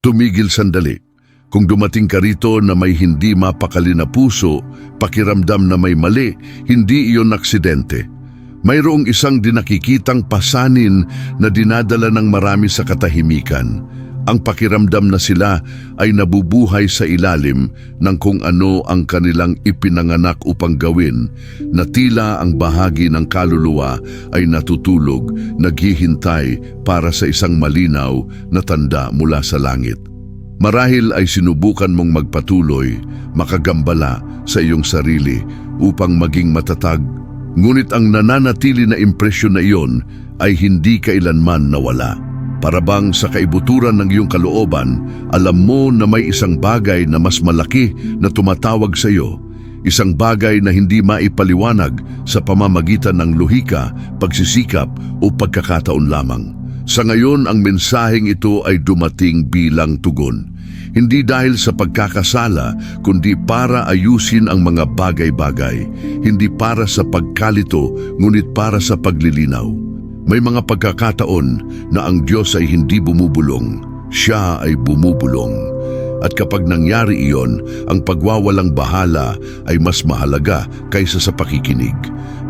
Tumigil sandali. Kung dumating ka rito na may hindi mapakali na puso, pakiramdam na may mali, hindi iyon aksidente. Mayroong isang dinakikitang pasanin na dinadala ng marami sa katahimikan. Ang pakiramdam na sila ay nabubuhay sa ilalim ng kung ano ang kanilang ipinanganak upang gawin, na tila ang bahagi ng kaluluwa ay natutulog, naghihintay para sa isang malinaw na tanda mula sa langit. Marahil ay sinubukan mong magpatuloy, makagambala sa iyong sarili upang maging matatag. Ngunit ang nananatili na impresyon na iyon ay hindi kailanman nawala. Para bang sa kaibuturan ng iyong kalooban, alam mo na may isang bagay na mas malaki na tumatawag sa iyo. Isang bagay na hindi maipaliwanag sa pamamagitan ng luhika, pagsisikap o pagkakataon lamang. Sa ngayon, ang mensaheng ito ay dumating bilang tugon. Hindi dahil sa pagkakasala, kundi para ayusin ang mga bagay-bagay. Hindi para sa pagkalito, ngunit para sa paglilinaw. May mga pagkakataon na ang Diyos ay hindi bumubulong. Siya ay bumubulong. At kapag nangyari iyon, ang pagwawalang bahala ay mas mahalaga kaysa sa pakikinig.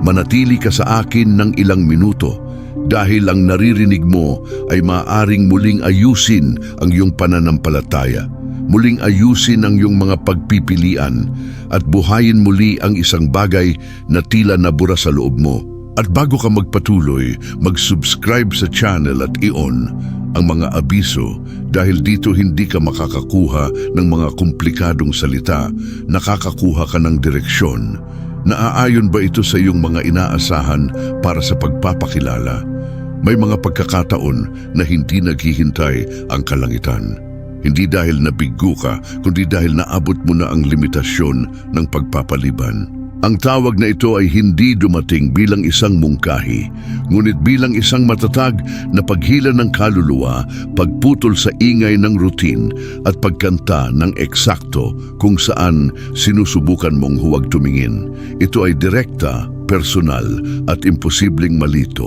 Manatili ka sa akin ng ilang minuto, dahil ang naririnig mo ay maaaring muling ayusin ang iyong pananampalataya, muling ayusin ang iyong mga pagpipilian, at buhayin muli ang isang bagay na tila nabura sa loob mo. At bago ka magpatuloy, mag-subscribe sa channel at i-on ang mga abiso, dahil dito hindi ka makakakuha ng mga komplikadong salita, nakakakuha ka ng direksyon. Naaayon ba ito sa iyong mga inaasahan para sa pagpapakilala? May mga pagkakataon na hindi naghihintay ang kalangitan. Hindi dahil nabiggo ka, kundi dahil naabot mo na ang limitasyon ng pagpapaliban. Ang tawag na ito ay hindi dumating bilang isang mungkahi, ngunit bilang isang matatag na paghila ng kaluluwa, pagputol sa ingay ng routine at pagkanta ng eksakto kung saan sinusubukan mong huwag tumingin. Ito ay direkta, personal at imposibleng malito.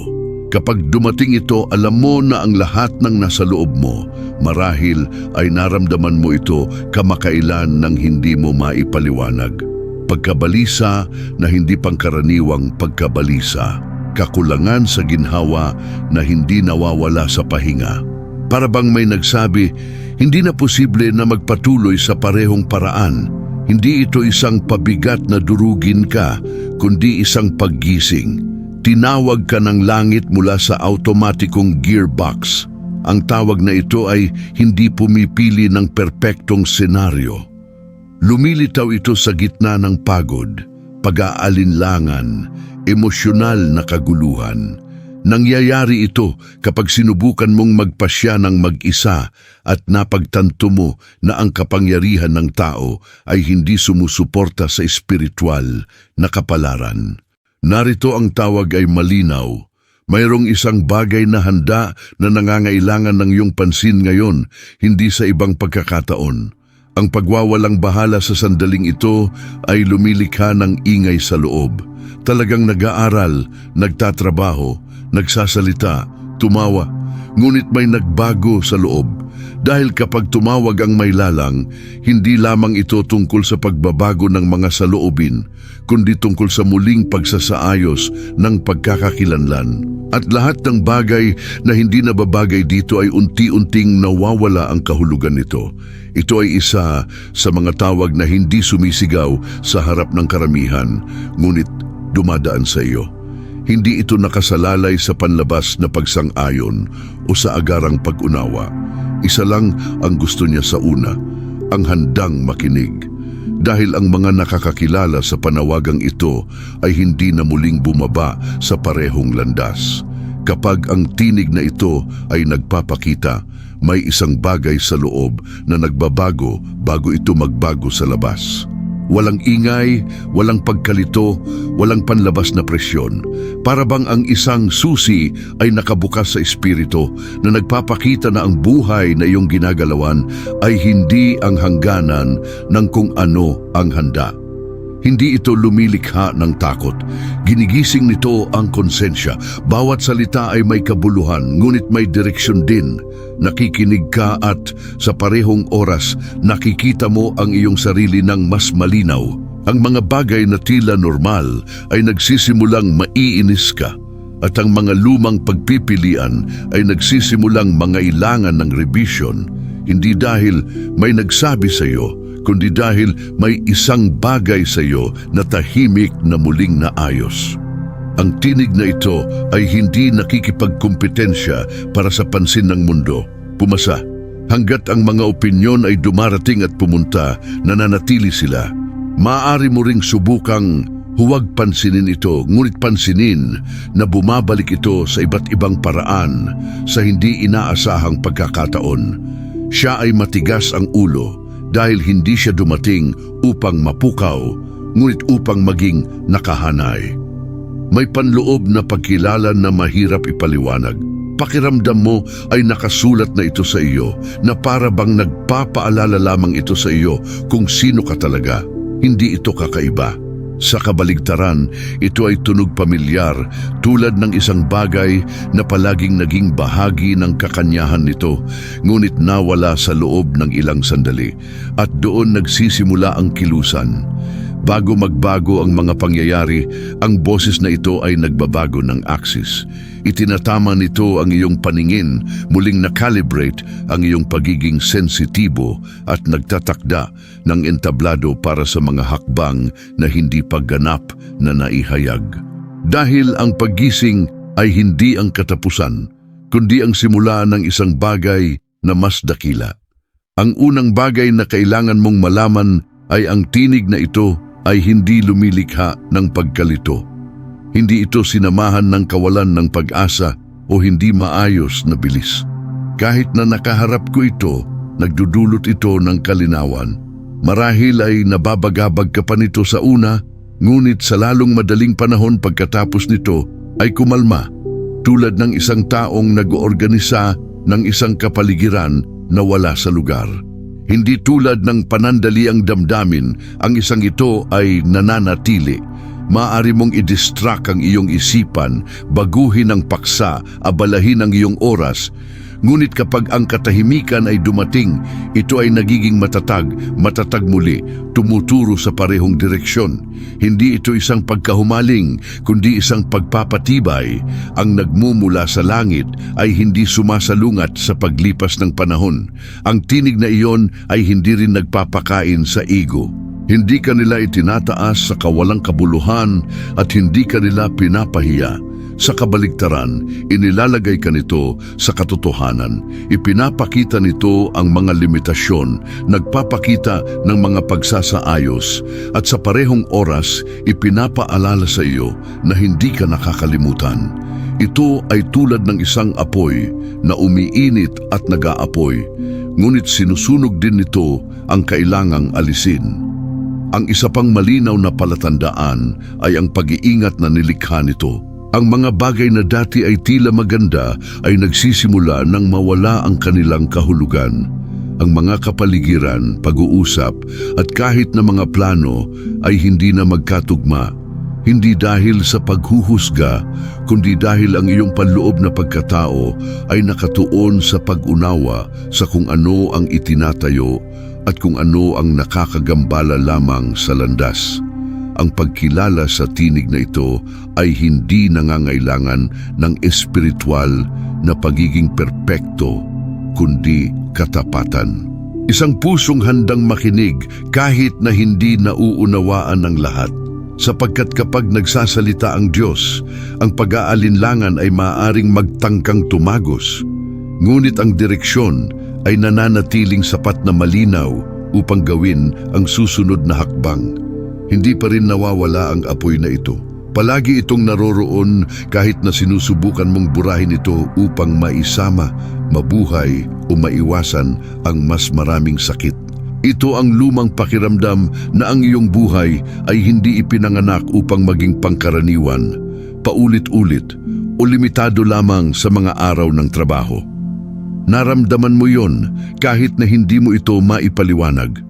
Kapag dumating ito, alam mo na ang lahat ng nasa loob mo, marahil ay naramdaman mo ito kamakailan ng hindi mo maipaliwanag. Pagkabalisa na hindi pangkaraniwang pagkabalisa, kakulangan sa ginhawa na hindi nawawala sa pahinga. Para bang may nagsabi, hindi na posible na magpatuloy sa parehong paraan. Hindi ito isang pabigat na durugin ka, kundi isang paggising. Tinawag ka ng langit mula sa automatikong gearbox. Ang tawag na ito ay hindi pumipili ng perpektong senaryo. Lumilitaw ito sa gitna ng pagod, pag-aalinlangan, emosyonal na kaguluhan. Nangyayari ito kapag sinubukan mong magpasya ng mag-isa at napagtanto mo na ang kapangyarihan ng tao ay hindi sumusuporta sa espiritual na kapalaran. Narito ang tawag ay malinaw. Mayroong isang bagay na handa na nangangailangan ng iyong pansin ngayon, hindi sa ibang pagkakataon. Ang pagwawalang bahala sa sandaling ito ay lumilikha ng ingay sa loob. Talagang nag-aaral, nagtatrabaho, nagsasalita, tumawa, ngunit may nagbago sa loob. Dahil kapag tumawag ang may lalang, hindi lamang ito tungkol sa pagbabago ng mga saloobin, kundi tungkol sa muling pagsasaayos ng pagkakakilanlan. At lahat ng bagay na hindi nababagay dito ay unti-unting nawawala ang kahulugan nito. Ito ay isa sa mga tawag na hindi sumisigaw sa harap ng karamihan, ngunit dumadaan sa iyo. Hindi ito nakasalalay sa panlabas na pagsang-ayon o sa agarang pag-unawa. Isa lang ang gusto niya sa una, ang handang makinig. Dahil ang mga nakakakilala sa panawagang ito ay hindi na muling bumaba sa parehong landas. Kapag ang tinig na ito ay nagpapakita, may isang bagay sa loob na nagbabago bago ito magbago sa labas. Walang ingay, walang pagkalito, walang panlabas na presyon. Para bang ang isang susi ay nakabukas sa espiritu na nagpapakita na ang buhay na iyong ginagalawan ay hindi ang hangganan ng kung ano ang handa. Hindi ito lumilikha ng takot. Ginigising nito ang konsensya. Bawat salita ay may kabuluhan, ngunit may direksyon din. Nakikinig ka at sa parehong oras, nakikita mo ang iyong sarili ng mas malinaw. Ang mga bagay na tila normal ay nagsisimulang maiinis ka. At ang mga lumang pagpipilian ay nagsisimulang mangailangan ng revision. Hindi dahil may nagsabi sa iyo, kundi dahil may isang bagay sa iyo na tahimik na muling naayos. Ang tinig na ito ay hindi nakikipagkompetensya para sa pansin ng mundo. Pumasa. Hanggat ang mga opinyon ay dumarating at pumunta, nananatili sila. Maaari mo ring subukang huwag pansinin ito, ngunit pansinin na bumabalik ito sa iba't ibang paraan sa hindi inaasahang pagkakataon. Siya ay matigas ang ulo, dahil hindi siya dumating upang mapukaw, ngunit upang maging nakahanay. May panloob na pagkilala na mahirap ipaliwanag. Pakiramdam mo ay nakasulat na ito sa iyo, na para bang nagpapaalala lamang ito sa iyo kung sino ka talaga. Hindi ito kakaiba. Sa kabaligtaran, ito ay tunog pamilyar, tulad ng isang bagay na palaging naging bahagi ng kakanyahan nito, ngunit nawala sa loob ng ilang sandali, at doon nagsisimula ang kilusan. Bago magbago ang mga pangyayari, ang boses na ito ay nagbabago ng axis. Itinatama nito ang iyong paningin, muling nakalibrate ang iyong pagiging sensitibo at nagtatakda ng entablado para sa mga hakbang na hindi pagganap na naihayag. Dahil ang paggising ay hindi ang katapusan, kundi ang simula ng isang bagay na mas dakila. Ang unang bagay na kailangan mong malaman ay ang tinig na ito ay hindi lumilikha ng pagkalito. Hindi ito sinamahan ng kawalan ng pag-asa o hindi maayos na bilis. Kahit na nakaharap ko ito, nagdudulot ito ng kalinawan. Marahil ay nababagabag ka pa nito sa una, ngunit sa lalong madaling panahon pagkatapos nito ay kumalma, tulad ng isang taong nag-oorganisa ng isang kapaligiran na wala sa lugar. Hindi tulad ng panandaliang damdamin, ang isang ito ay nananatili. Maaari mong i-distract ang iyong isipan, baguhin ang paksa, abalahin ang iyong oras. Ngunit kapag ang katahimikan ay dumating, ito ay nagiging matatag muli, tumuturo sa parehong direksyon. Hindi ito isang pagkahumaling, kundi isang pagpapatibay. Ang nagmumula sa langit ay hindi sumasalungat sa paglipas ng panahon. Ang tinig na iyon ay hindi rin nagpapakain sa ego. Hindi kanila itinataas sa kawalang kabuluhan at hindi kanila pinapahiya. Sa kabaligtaran, inilalagay ka nito sa katotohanan. Ipinapakita nito ang mga limitasyon, nagpapakita ng mga pagsasaayos, at sa parehong oras, ipinapaalala sa iyo na hindi ka nakakalimutan. Ito ay tulad ng isang apoy na umiinit at nag-aapoy, ngunit sinusunog din nito ang kailangang alisin. Ang isa pang malinaw na palatandaan ay ang pag-iingat na nilikha nito. Ang mga bagay na dati ay tila maganda ay nagsisimula nang mawala ang kanilang kahulugan. Ang mga kapaligiran, pag-uusap at kahit na mga plano ay hindi na magkatugma. Hindi dahil sa paghuhusga, kundi dahil ang iyong panloob na pagkatao ay nakatuon sa pag-unawa sa kung ano ang itinatayo at kung ano ang nakakagambala lamang sa landas. Ang pagkilala sa tinig na ito ay hindi nangangailangan ng espiritual na pagiging perpekto, kundi katapatan. Isang pusong handang makinig kahit na hindi nauunawaan ng lahat. Sapagkat kapag nagsasalita ang Diyos, ang pag-aalinlangan ay maaaring magtangkang tumagos. Ngunit ang direksyon ay nananatiling sapat na malinaw upang gawin ang susunod na hakbang. Hindi pa rin nawawala ang apoy na ito. Palagi itong naroroon kahit na sinusubukan mong burahin ito upang maisama, mabuhay o maiwasan ang mas maraming sakit. Ito ang lumang pakiramdam na ang iyong buhay ay hindi ipinanganak upang maging pangkaraniwan, paulit-ulit o limitado lamang sa mga araw ng trabaho. Naramdaman mo yon kahit na hindi mo ito maipaliwanag.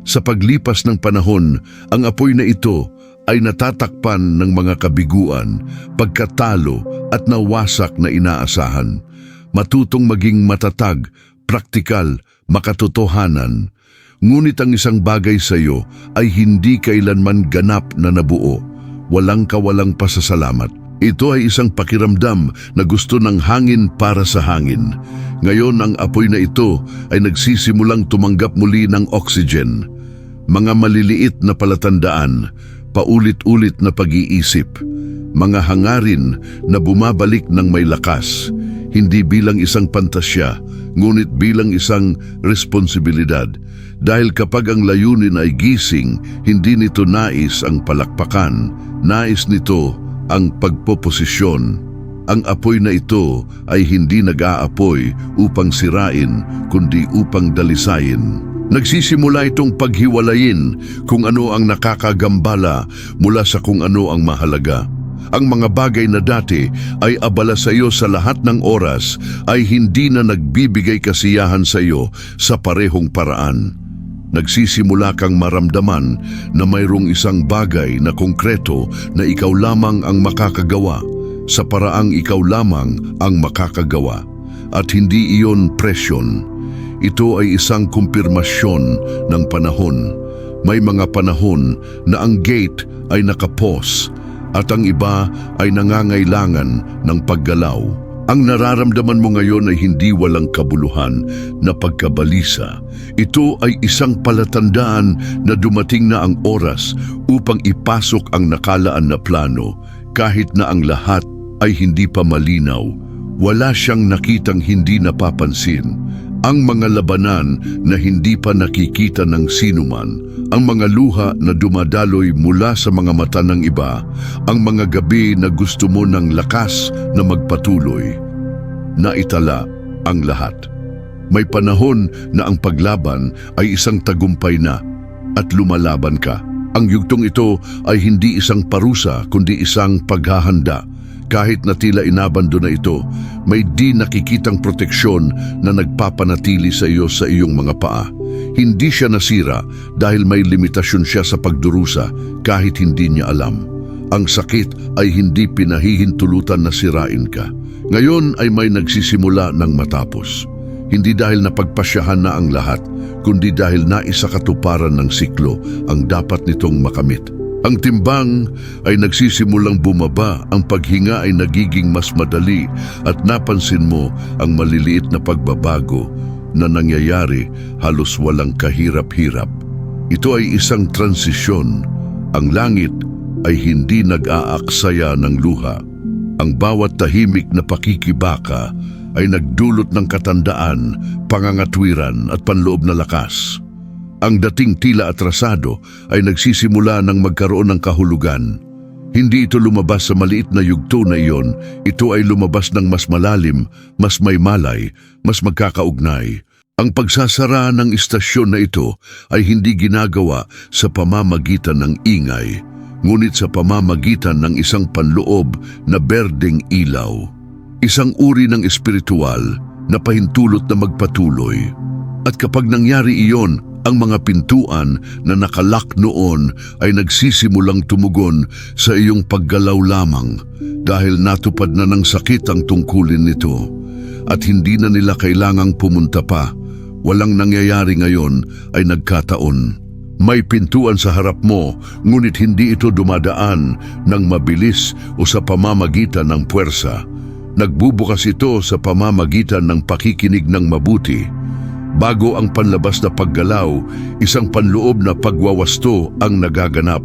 Sa paglipas ng panahon, ang apoy na ito ay natatakpan ng mga kabiguan, pagkatalo at nawasak na inaasahan. Matutong maging matatag, praktikal, makatotohanan. Ngunit ang isang bagay sa iyo ay hindi kailanman ganap na nabuo. Walang kawalang pasasalamat. Ito ay isang pakiramdam na gusto ng hangin para sa hangin. Ngayon ang apoy na ito ay nagsisimulang tumanggap muli ng oxygen. Mga maliliit na palatandaan, paulit-ulit na pag-iisip, mga hangarin na bumabalik ng may lakas, hindi bilang isang pantasya, ngunit bilang isang responsibilidad. Dahil kapag ang layunin ay gising, hindi nito nais ang palakpakan, nais nito ang pagpoposisyon. Ang apoy na ito ay hindi nag-aapoy upang sirain, kundi upang dalisayin. Nagsisimula itong paghiwalayin kung ano ang nakakagambala mula sa kung ano ang mahalaga. Ang mga bagay na dati ay abala sa iyo sa lahat ng oras ay hindi na nagbibigay kasiyahan sa iyo sa parehong paraan. Nagsisimula kang maramdaman na mayroong isang bagay na konkreto na ikaw lamang ang makakagawa, sa paraang ikaw lamang ang makakagawa. At hindi iyon presyon. Ito ay isang kumpirmasyon ng panahon. May mga panahon na ang gate ay nakapos at ang iba ay nangangailangan ng paggalaw. Ang nararamdaman mo ngayon ay hindi walang kabuluhan na pagkabalisa. Ito ay isang palatandaan na dumating na ang oras upang ipasok ang nakalaan na plano kahit na ang lahat ay hindi pa malinaw. Wala siyang nakitang hindi napapansin. Ang mga labanan na hindi pa nakikita ng sinuman, ang mga luha na dumadaloy mula sa mga mata ng iba, ang mga gabi na gusto mo ng lakas na magpatuloy. Naitala ang lahat. May panahon na ang paglaban ay isang tagumpay na at lumalaban ka. Ang yugtong ito ay hindi isang parusa kundi isang paghahanda. Kahit na tila inabando na ito, may di nakikitang proteksyon na nagpapanatili sa iyo sa iyong mga paa. Hindi siya nasira dahil may limitasyon siya sa pagdurusa kahit hindi niya alam. Ang sakit ay hindi pinahihintulutan na sirain ka. Ngayon ay may nagsisimula ng matapos. Hindi dahil napagpasyahan na ang lahat, kundi dahil naisakatuparan ng siklo ang dapat nitong makamit. Ang timbang ay nagsisimulang bumaba, ang paghinga ay nagiging mas madali at napansin mo ang maliliit na pagbabago na nangyayari halos walang kahirap-hirap. Ito ay isang transisyon. Ang langit ay hindi nag-aaksaya ng luha. Ang bawat tahimik na pakikibaka ay nagdulot ng katandaan, pangangatwiran at panloob na lakas. Ang dating tila atrasado ay nagsisimula ng magkaroon ng kahulugan. Hindi ito lumabas sa maliit na yugto na iyon, ito ay lumabas ng mas malalim, mas may malay, mas magkakaugnay. Ang pagsasara ng istasyon na ito ay hindi ginagawa sa pamamagitan ng ingay, ngunit sa pamamagitan ng isang panloob na berdeng ilaw. Isang uri ng espiritual na pahintulot na magpatuloy. At kapag nangyari iyon, ang mga pintuan na nakalak noon ay nagsisimulang tumugon sa iyong paggalaw lamang dahil natupad na ng sakit ang tungkulin nito. At hindi na nila kailangang pumunta pa. Walang nangyayari ngayon ay nagkataon. May pintuan sa harap mo, ngunit hindi ito dumadaan ng mabilis o sa pamamagitan ng puwersa. Nagbubukas ito sa pamamagitan ng pakikinig ng mabuti. Bago ang panlabas na paggalaw, isang panloob na pagwawasto ang nagaganap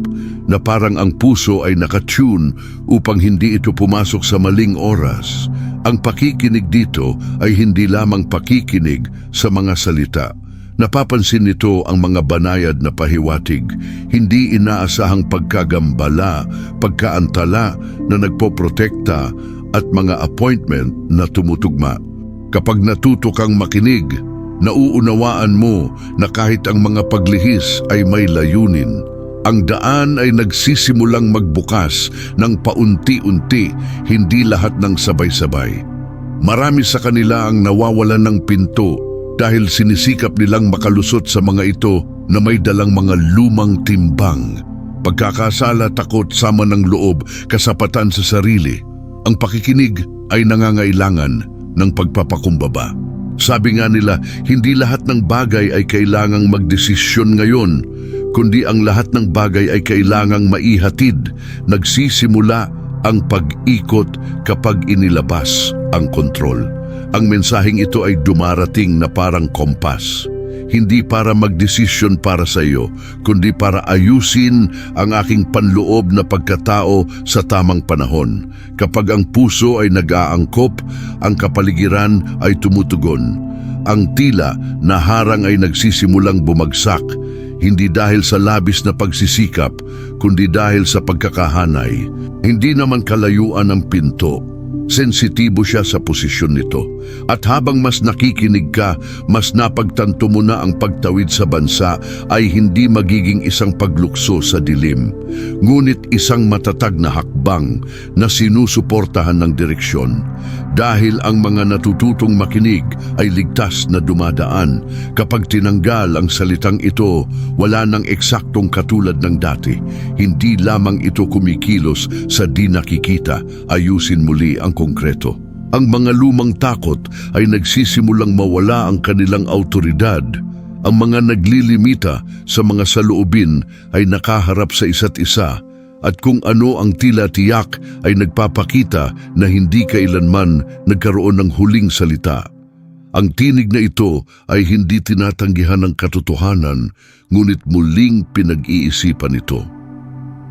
na parang ang puso ay nakatune upang hindi ito pumasok sa maling oras. Ang pakikinig dito ay hindi lamang pakikinig sa mga salita. Napapansin nito ang mga banayad na pahiwatig, hindi inaasahang pagkagambala, pagkaantala na nagpoprotekta at mga appointment na tumutugma. Kapag natuto kang makinig, nauunawaan mo na kahit ang mga paglihis ay may layunin. Ang daan ay nagsisimulang magbukas ng paunti-unti, hindi lahat ng sabay-sabay. Marami sa kanila ang nawawalan ng pinto dahil sinisikap nilang makalusot sa mga ito na may dalang mga lumang timbang. Pagkakasala, takot, sama ng loob, kasapatan sa sarili. Ang pakikinig ay nangangailangan ng pagpapakumbaba. Sabi nga nila, hindi lahat ng bagay ay kailangang magdesisyon ngayon, kundi ang lahat ng bagay ay kailangang maihatid. Nagsisimula ang pag-ikot kapag inilabas ang kontrol. Ang mensaheng ito ay dumarating na parang kompas. Hindi para magdesisyon para sa iyo, kundi para ayusin ang aking panloob na pagkatao sa tamang panahon. Kapag ang puso ay nag-aangkop, ang kapaligiran ay tumutugon. Ang tila na harang ay nagsisimulang bumagsak, hindi dahil sa labis na pagsisikap, kundi dahil sa pagkakahanay. Hindi naman kalayuan ang pinto. Sensitibo siya sa posisyon nito. At habang mas nakikinig ka, mas napagtanto mo na ang pagtawid sa bansa ay hindi magiging isang paglukso sa dilim, ngunit isang matatag na hakbang na sinusuportahan ng direksyon. Dahil ang mga natututong makinig ay ligtas na dumadaan. Kapag tinanggal ang salitang ito, wala nang eksaktong katulad ng dati. Hindi lamang ito kumikilos sa di nakikita, ayusin muli ang konkreto. Ang mga lumang takot ay nagsisimulang mawala ang kanilang autoridad. Ang mga naglilimita sa mga saloobin ay nakaharap sa isa't isa, at kung ano ang tila tiyak ay nagpapakita na hindi kailanman nagkaroon ng huling salita. Ang tinig na ito ay hindi tinatanggihan ng katotohanan, ngunit muling pinag-iisipan ito.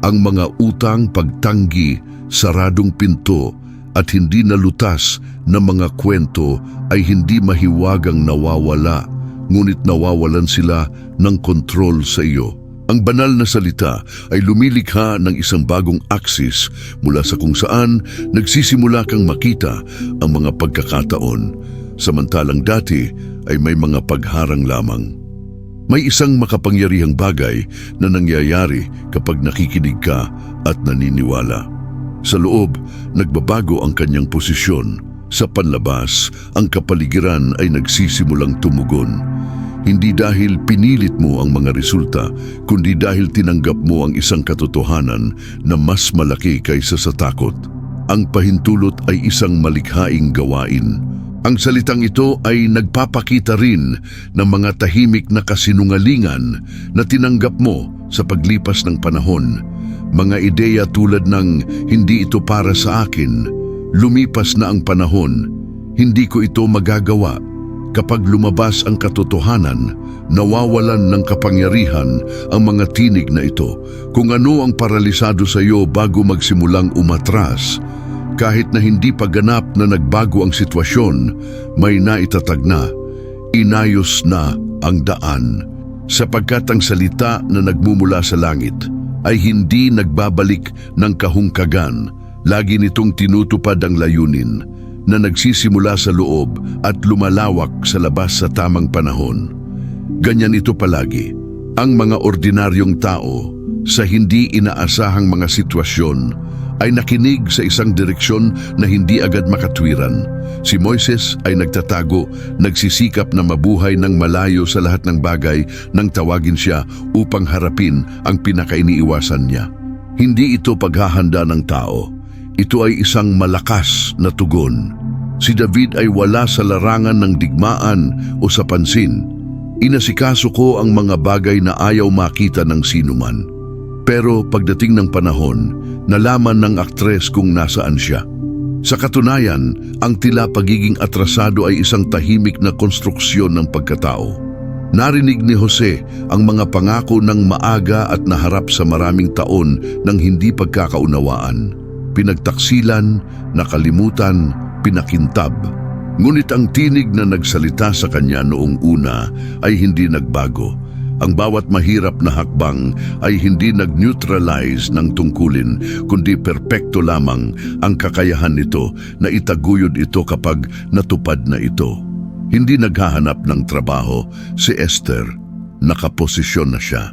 Ang mga utang, pagtanggi, saradong pinto, at hindi nalutas na mga kwento ay hindi mahiwagang nawawala, ngunit nawawalan sila ng kontrol sa iyo. Ang banal na salita ay lumilikha ng isang bagong aksis mula sa kung saan nagsisimula kang makita ang mga pagkakataon, samantalang dati ay may mga pagharang lamang. May isang makapangyarihang bagay na nangyayari kapag nakikinig ka at naniniwala. Sa loob, nagbabago ang kanyang posisyon. Sa panlabas, ang kapaligiran ay nagsisimulang tumugon. Hindi dahil pinilit mo ang mga resulta, kundi dahil tinanggap mo ang isang katotohanan na mas malaki kaysa sa takot. Ang pahintulot ay isang malikhaing gawain. Ang salitang ito ay nagpapakita rin ng mga tahimik na kasinungalingan na tinanggap mo sa paglipas ng panahon. Mga ideya tulad ng, hindi ito para sa akin, lumipas na ang panahon, hindi ko ito magagawa. Kapag lumabas ang katotohanan, nawawalan ng kapangyarihan ang mga tinig na ito. Kung ano ang paralisado sa iyo bago magsimulang umatras, kahit na hindi pa ganap na nagbago ang sitwasyon, may naitatag na, inayos na ang daan. Sapagkat ang salita na nagmumula sa langit ay hindi nagbabalik ng kahungkagan, lagi nitong tinutupad ang layunin na nagsisimula sa loob at lumalawak sa labas sa tamang panahon. Ganyan ito palagi. Ang mga ordinaryong tao sa hindi inaasahang mga sitwasyon ay nakinig sa isang direksyon na hindi agad makatwiran. Si Moises ay nagtatago, nagsisikap na mabuhay ng malayo sa lahat ng bagay nang tawagin siya upang harapin ang pinakainiiwasan niya. Hindi ito paghahanda ng tao. Ito ay isang malakas na tugon. Si David ay wala sa larangan ng digmaan o sa pansin. Inasikaso ko ang mga bagay na ayaw makita ng sinuman. Pero pagdating ng panahon, nalaman ng aktres kung nasaan siya. Sa katunayan, ang tila pagiging atrasado ay isang tahimik na konstruksyon ng pagkatao. Narinig ni Jose ang mga pangako ng maaga at naharap sa maraming taon ng hindi pagkakaunawaan. Pinagtaksilan, nakalimutan, pinakintab. Ngunit ang tinig na nagsalita sa kanya noong una ay hindi nagbago. Ang bawat mahirap na hakbang ay hindi nag-neutralize ng tungkulin, kundi perpekto lamang ang kakayahan nito na itaguyod ito kapag natupad na ito. Hindi naghahanap ng trabaho si Esther. Nakaposisyon na siya.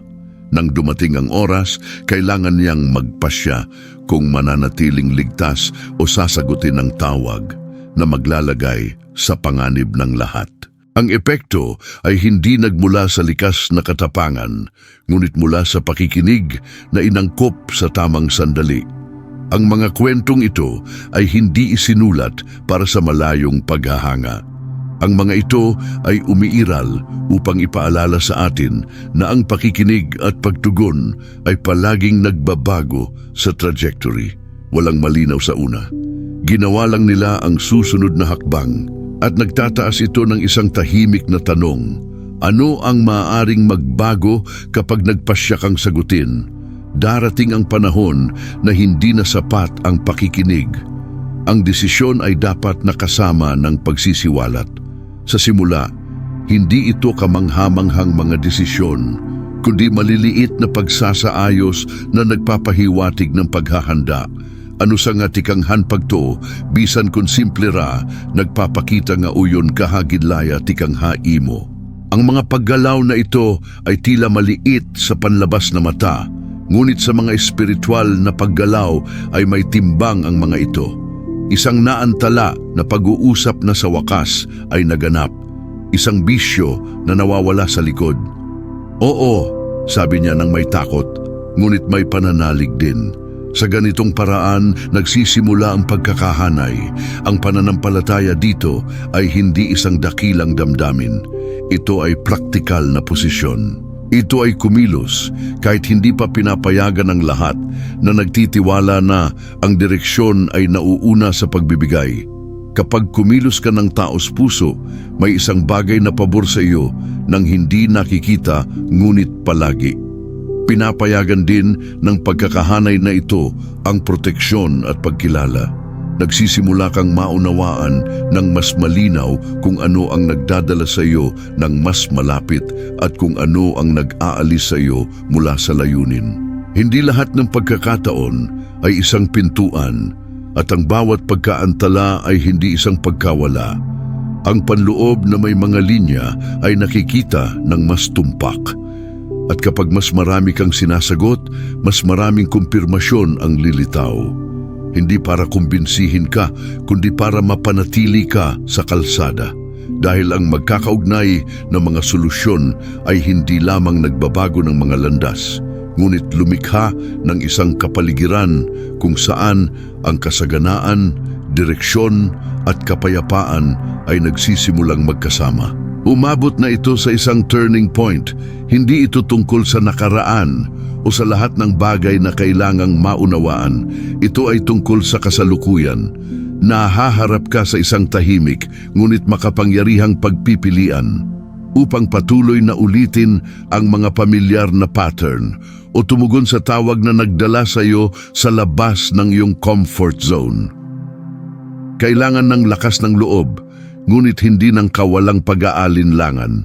Nang dumating ang oras, kailangan niyang magpasya kung mananatiling ligtas o sasagutin ng tawag na maglalagay sa panganib ng lahat. Ang epekto ay hindi nagmula sa likas na katapangan, ngunit mula sa pakikinig na inangkop sa tamang sandali. Ang mga kwentong ito ay hindi isinulat para sa malayong paghahanga. Ang mga ito ay umiiral upang ipaalala sa atin na ang pakikinig at pagtugon ay palaging nagbabago sa trajectory. Walang malinaw sa una. Ginawa lang nila ang susunod na hakbang at nagtataas ito ng isang tahimik na tanong. Ano ang maaaring magbago kapag nagpasya kang sagutin? Darating ang panahon na hindi na sapat ang pakikinig. Ang desisyon ay dapat nakasama ng pagsisiwalat. Sa simula, hindi ito kamanghamanghang mga desisyon, kundi maliliit na pagsasaayos na nagpapahiwatig ng paghahanda. Ano sa nga tikanghan pagto, bisan kun simple ra, nagpapakita nga uyon kahagidlaya tikang haimo. Ang mga paggalaw na ito ay tila maliit sa panlabas na mata, ngunit sa mga espiritual na paggalaw ay may timbang ang mga ito. Isang naantala na pag-uusap na sa wakas ay naganap. Isang bisyo na nawawala sa likod. Oo, sabi niya nang may takot, ngunit may pananalig din. Sa ganitong paraan, nagsisimula ang pagkakahanay. Ang pananampalataya dito ay hindi isang dakilang damdamin. Ito ay praktikal na posisyon. Ito ay kumilos kahit hindi pa pinapayagan ng lahat na nagtitiwala na ang direksyon ay nauuna sa pagbibigay. Kapag kumilos ka ng taos puso, may isang bagay na pabor sa iyo nang hindi nakikita ngunit palagi. Pinapayagan din ng pagkakahanay na ito ang proteksyon at pagkilala. Nagsisimula kang maunawaan ng mas malinaw kung ano ang nagdadala sa iyo ng mas malapit at kung ano ang nag-aalis sa iyo mula sa layunin. Hindi lahat ng pagkakataon ay isang pintuan at ang bawat pagkaantala ay hindi isang pagkawala. Ang panloob na may mga linya ay nakikita ng mas tumpak. At kapag mas marami kang sinasagot, mas maraming kumpirmasyon ang lilitaw. Hindi para kumbinsihin ka, kundi para mapanatili ka sa kalsada. Dahil ang magkakaugnay ng mga solusyon ay hindi lamang nagbabago ng mga landas, ngunit lumikha ng isang kapaligiran kung saan ang kasaganaan, direksyon at kapayapaan ay nagsisimulang magkasama. Umabot na ito sa isang turning point. Hindi ito tungkol sa nakaraan o sa lahat ng bagay na kailangang maunawaan. Ito ay tungkol sa kasalukuyan. Nahaharap ka sa isang tahimik ngunit makapangyarihang pagpipilian upang patuloy na ulitin ang mga pamilyar na pattern o tumugon sa tawag na nagdala sa iyo sa labas ng iyong comfort zone. Kailangan ng lakas ng loob, ngunit hindi ng kawalang pag-aalinlangan.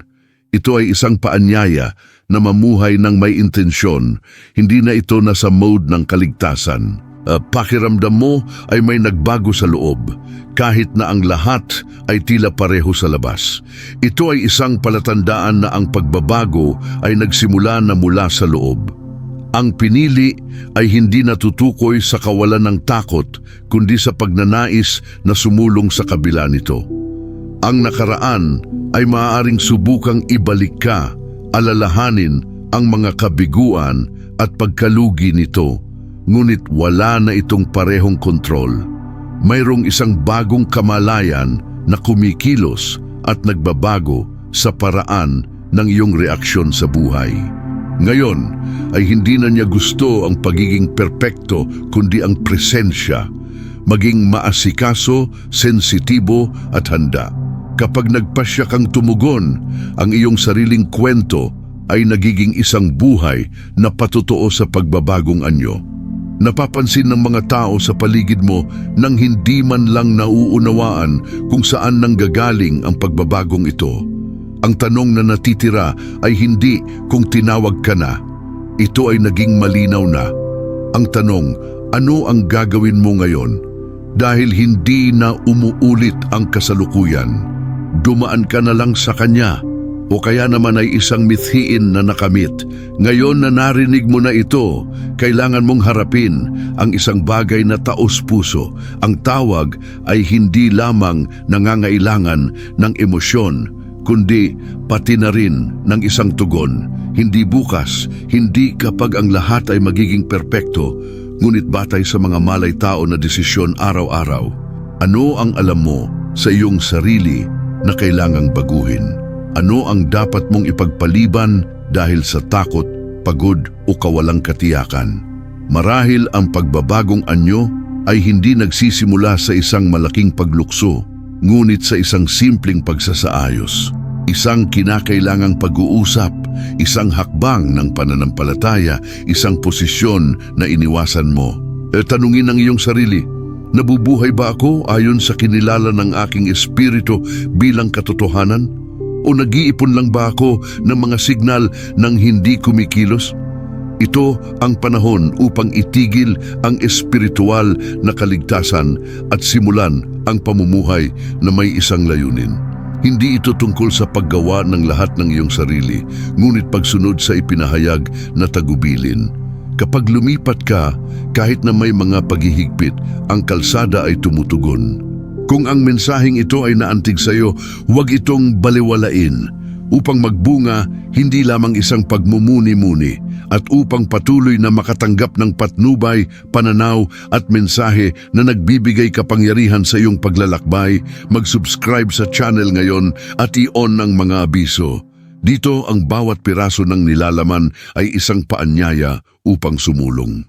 Ito ay isang paanyaya na mamuhay ng may intensyon, hindi na ito nasa mode ng kaligtasan. Pakiramdam mo ay may nagbago sa loob, kahit na ang lahat ay tila pareho sa labas. Ito ay isang palatandaan na ang pagbabago ay nagsimula na mula sa loob. Ang pinili ay hindi natutukoy sa kawalan ng takot, kundi sa pagnanais na sumulong sa kabila nito. Ang nakaraan ay maaaring subukang ibalik ka, alalahanin ang mga kabiguan at pagkalugi nito, ngunit wala na itong parehong kontrol. Mayroong isang bagong kamalayan na kumikilos at nagbabago sa paraan ng iyong reaksyon sa buhay. Ngayon ay hindi na niya gusto ang pagiging perpekto kundi ang presensya, maging maasikaso, sensitibo at handa. Kapag nagpasya kang tumugon, ang iyong sariling kwento ay nagiging isang buhay na patotoo sa pagbabagong anyo. Napapansin ng mga tao sa paligid mo nang hindi man lang nauunawaan kung saan nanggagaling ang pagbabagong ito. Ang tanong na natitira ay hindi kung tinawag ka na. Ito ay naging malinaw na. Ang tanong, ano ang gagawin mo ngayon? Dahil hindi na umuulit ang kasalukuyan. Dumaan ka na lang sa kanya o kaya naman ay isang mithiin na nakamit. Ngayon na narinig mo na ito, kailangan mong harapin ang isang bagay na taos puso. Ang tawag ay hindi lamang nangangailangan ng emosyon, kundi pati na rin ng isang tugon. Hindi bukas, hindi kapag ang lahat ay magiging perpekto, ngunit batay sa mga malay-tao na desisyon araw-araw. Ano ang alam mo sa iyong sarili na kailangang baguhin? Ano ang dapat mong ipagpaliban dahil sa takot, pagod o kawalang katiyakan? Marahil ang pagbabagong anyo ay hindi nagsisimula sa isang malaking paglukso, ngunit sa isang simpleng pagsasaayos. Isang kinakailangang pag-uusap, isang hakbang ng pananampalataya, isang posisyon na iniwasan mo. Tanungin ang iyong sarili, nabubuhay ba ako ayon sa kinilala ng aking espiritu bilang katotohanan? O nag-iipon lang ba ako ng mga signal ng hindi kumikilos? Ito ang panahon upang itigil ang espiritual na kaligtasan at simulan ang pamumuhay na may isang layunin. Hindi ito tungkol sa paggawa ng lahat ng iyong sarili, ngunit pagsunod sa ipinahayag na tagubilin. Kapag lumipat ka, kahit na may mga paghihigpit, ang kalsada ay tumutugon. Kung ang mensaheng ito ay naantig sa iyo, huwag itong baliwalain. Upang magbunga, hindi lamang isang pagmumuni-muni, at upang patuloy na makatanggap ng patnubay, pananaw at mensahe na nagbibigay kapangyarihan sa iyong paglalakbay, mag-subscribe sa channel ngayon at i-on ang mga abiso. Dito ang bawat piraso ng nilalaman ay isang paanyaya upang sumulong.